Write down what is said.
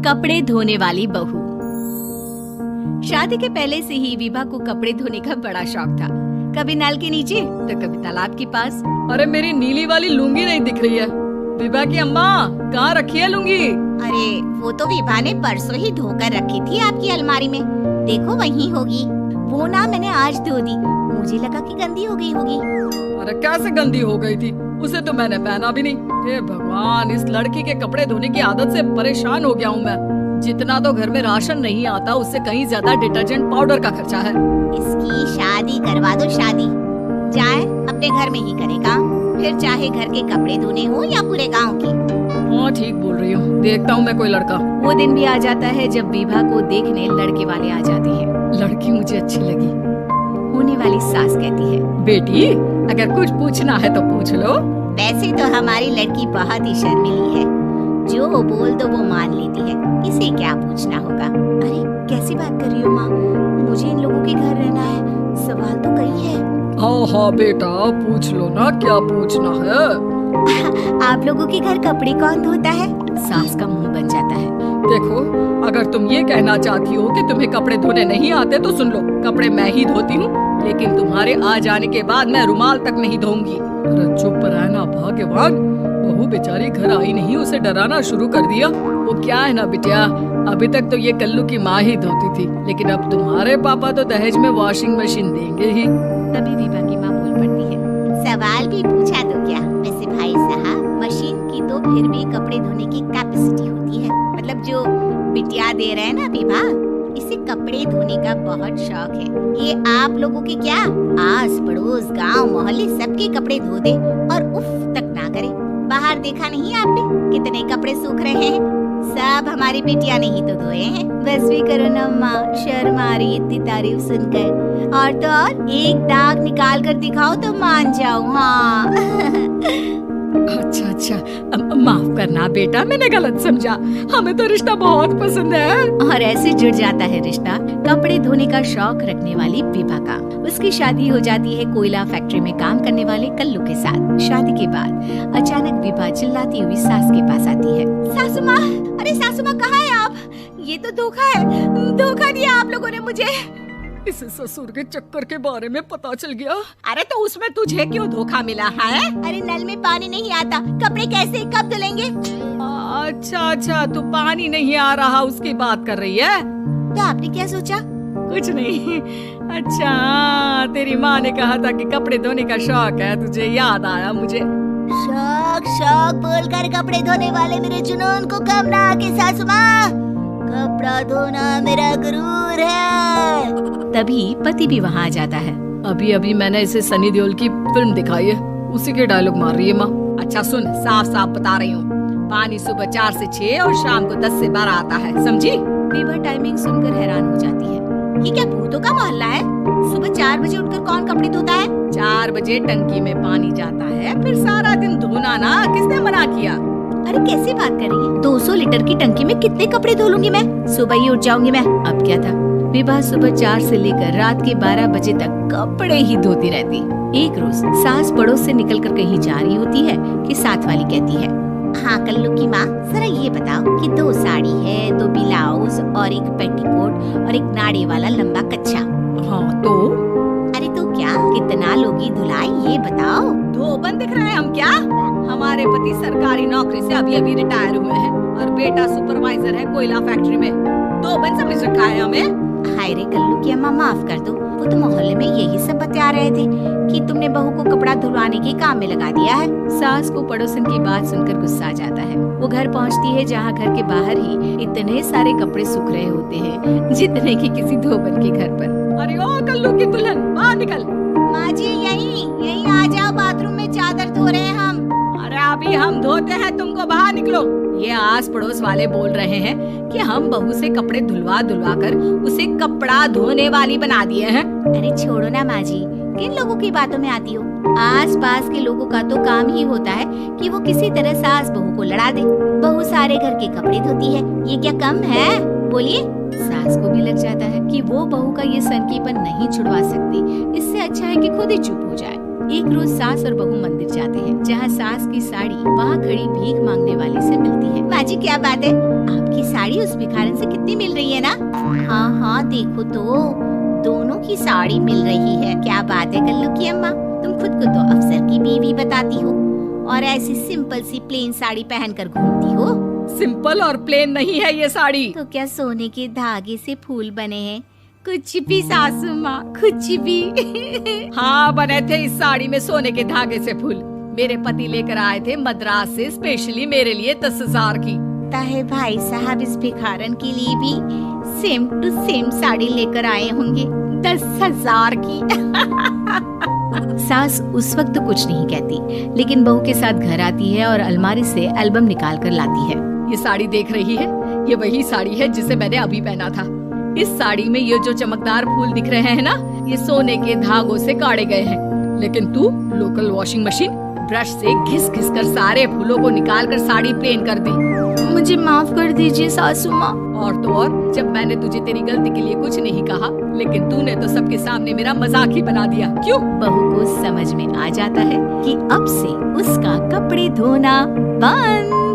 कपड़े धोने वाली बहू। शादी के पहले से ही विभा को कपड़े धोने का बड़ा शौक था। कभी नल के नीचे तो कभी तालाब के पास। अरे मेरी नीली वाली लुंगी नहीं दिख रही है। विभा की अम्मा कहाँ रखी है लुंगी? अरे वो तो विभा ने परसों ही धोकर रखी थी आपकी अलमारी में, देखो वहीं होगी। वो ना मैंने आज धो दी, मुझे लगा कि गंदी हो गई होगी। अरे कैसे गंदी हो गई थी, उसे तो मैंने पहना भी नहीं। हे भगवान, इस लड़की के कपड़े धोने की आदत से परेशान हो गया हूँ मैं। जितना तो घर में राशन नहीं आता उससे कहीं ज्यादा डिटर्जेंट पाउडर का खर्चा है। इसकी शादी करवा दो, शादी जाए अपने घर में ही करे काम, फिर चाहे घर के कपड़े धोने हो या पूरे गांव की। हाँ ठीक बोल रही हूँ, देखता हूँ मैं कोई लड़का। वो दिन भी आ जाता है जब विभा को देखने लड़के वाले आ जाते हैं। लड़की मुझे अच्छी लगी। होने वाली सास कहती है, बेटी अगर कुछ पूछना है तो पूछ लो। वैसे तो हमारी लड़की बहुत ही शर्मीली है, जो बोल दो वो मान लेती है, इसे क्या पूछना होगा। अरे कैसी बात कर रही हो माँ, मुझे इन लोगों के घर रहना है, सवाल तो कई है। हाँ हाँ बेटा पूछ लो ना, क्या पूछना है। आप लोगों के घर कपड़े कौन धोता है? सास का मुंह बन जाता है। देखो अगर तुम ये कहना चाहती हो कि तुम्हें कपड़े धोने नहीं आते तो सुन लो, कपड़े मैं ही धोती हूँ, लेकिन तुम्हारे आ जाने के बाद मैं रुमाल तक नहीं धोऊंगी। अरे चुप रहना भाग्यवान, बहू बेचारी घर आई नहीं, उसे डराना शुरू कर दिया। वो क्या है ना बिटिया, अभी तक तो ये कल्लू की माँ ही धोती थी, लेकिन अब तुम्हारे पापा तो दहेज में वॉशिंग मशीन देंगे ही। तभी विभा की माँ बोल पड़ती है, सवाल भी पूछा तो क्या। वैसे भाई साहब, मशीन की तो फिर भी कपड़े धोने की कैपेसिटी होती है, मतलब जो बिटिया दे रहे हैं ना विभा, इसे कपड़े धोने का बहुत शौक है। ये आप लोगों के क्या आस पड़ोस गांव मोहल्ले सबके कपड़े धो दे और उफ तक ना करे। बाहर देखा नहीं आपने कितने कपड़े सूख रहे हैं, सब हमारी बेटिया ने ही तो धोए हैं। बस भी करो ना माँ, शर्म आ रही इतनी तारीफ सुनकर। और तो और एक दाग निकाल कर दिखाओ तो मान जाऊँ। हाँ अच्छा अच्छा, माफ करना बेटा, मैंने गलत समझा, हमें तो रिश्ता बहुत पसंद है। और ऐसे जुड़ जाता है रिश्ता कपड़े धोने का शौक रखने वाली विभा का। उसकी शादी हो जाती है कोयला फैक्ट्री में काम करने वाले कल्लू के साथ। शादी के बाद अचानक विभा चिल्लाती हुई सास के पास आती है, सासू माँ, अरे सासू माँ कहाँ है आप? ये तो धोखा है, धोखा दिया आप लोगों ने मुझे। इसे ससुर के चक्कर के बारे में पता चल गया। अरे तो उसमें तुझे क्यों धोखा मिला है? अरे नल में पानी नहीं आता, कपड़े कैसे कब धुलेंगे? अच्छा अच्छा, तू पानी नहीं आ रहा उसकी बात कर रही है। तो आपने क्या सोचा? कुछ नहीं। अच्छा तेरी माँ ने कहा था कि कपड़े धोने का शौक है तुझे, याद आया मुझे। शौक शौक बोलकर कपड़े धोने वाले मेरे जुनून को कम ना आके सासू माँ, कपड़ा धोना मेरा गुरूर है। तभी पति भी वहाँ आ जाता है। अभी अभी मैंने इसे सनी देओल की फिल्म दिखाई है, उसी के डायलॉग मार रही है माँ। अच्छा सुन, साफ साफ बता रही हूँ, पानी सुबह 4 से 6 और शाम को 10 से 12 आता है, समझी? विभा टाइमिंग सुनकर हैरान हो जाती है। ये क्या भूतों का मोहल्ला है? सुबह 4 बजे उठकर कौन कपड़े धोता है? 4 बजे टंकी में पानी जाता है, फिर सारा दिन धोना ना, किसने मना किया? अरे कैसी बात कर रही है, 200 लीटर की टंकी में कितने कपड़े धो लूंगी मैं, सुबह ही उठ जाऊंगी मैं। अब क्या था, विभा सुबह 4 से लेकर रात के 12 बजे तक कपड़े ही धोती रहती। एक रोज सास पड़ोस से निकलकर कहीं जा रही होती है कि साथ वाली कहती है, हाँ कल्लू की माँ, जरा ये बताओ कि 2 साड़ी है, 2 ब्लाउज और एक पेटीकोट और एक नाड़े वाला लंबा कच्छा। हाँ तो? अरे तो क्या कितना लोगी धुलाई, ये बताओ। धोबन दिख रहे हैं हम क्या? हमारे पति सरकारी नौकरी से अभी अभी रिटायर हुए हैं और बेटा सुपरवाइजर है कोयला फैक्ट्री में। धोबन समझ रखा है हमें। हाय रे कल्लू की अम्मा, माफ कर दो, वो तो मोहल्ले में यही सब बता रहे थे कि तुमने बहू को कपड़ा धुलवाने के काम में लगा दिया है। सास को पड़ोसन की बात सुनकर गुस्सा आ जाता है। वो घर पहुंचती है जहां घर के बाहर ही इतने सारे कपड़े सूख रहे होते हैं जितने कि किसी धोबन के घर पर। अरे ओ कल्लू की दुल्हन, बाहर निकल। माँ जी यहीं आ जाओ, बाथरूम में चादर धो रहे हैं हम। अरे अभी हम धोते हैं, तुमको बाहर निकलो। ये आस पड़ोस वाले बोल रहे हैं कि हम बहू से कपड़े धुलवा धुलवा कर उसे कपड़ा धोने वाली बना दिए हैं। अरे छोड़ो ना माँ जी, किन लोगों की बातों में आती हो? आस पास के लोगों का तो काम ही होता है कि वो किसी तरह सास बहू को लड़ा दे। बहू सारे घर के कपड़े धोती है, ये क्या कम है? बोलिए। सास को भी लग जाता है कि वो बहू का ये सनकीपन नहीं छुड़वा सकती, इससे अच्छा है कि खुद ही चुप हो जाए। एक रोज सास और बहू मंदिर जाते हैं, जहाँ सास की साड़ी वहाँ खड़ी भीख मांगने वाली से मिलती है। माँ जी क्या बात है, आपकी साड़ी उस भिखारन से कितनी मिल रही है ना? हाँ हाँ देखो तो, दोनों की साड़ी मिल रही है। क्या बात है कल्लू की अम्मा, तुम खुद को तो अफसर की बीवी बताती हो और ऐसी सिंपल सी प्लेन साड़ी पहनकर घूमती हो। सिंपल और प्लेन नहीं है ये साड़ी। तो क्या सोने के धागे से फूल बने हैं? कुछ भी सासू माँ, कुछ भी। हाँ बने थे इस साड़ी में सोने के धागे से फूल। मेरे पति लेकर आए थे मद्रास से स्पेशली मेरे लिए 10,000 की। ताहे भाई साहब इस भिखारन के लिए भी सेम टू सेम साड़ी लेकर आए होंगे 10,000 की। सास उस वक्त तो कुछ नहीं कहती, लेकिन बहू के साथ घर आती है और अलमारी से एल्बम निकाल कर लाती है। ये साड़ी देख रही है, ये वही साड़ी है जिसे मैंने अभी पहना था। इस साड़ी में ये जो चमकदार फूल दिख रहे हैं ना, ये सोने के धागों से काढ़े गए हैं। लेकिन तू लोकल वॉशिंग मशीन ब्रश से घिस घिस कर सारे फूलों को निकाल कर साड़ी प्लेन कर दी। मुझे माफ कर दीजिए सासू माँ। और तो और, जब मैंने तुझे तेरी गलती के लिए कुछ नहीं कहा, लेकिन तूने तो सबके सामने मेरा मजाक ही बना दिया। क्यों? बहू को समझ में आ जाता है कि अब से उसका कपड़े धोना बंद।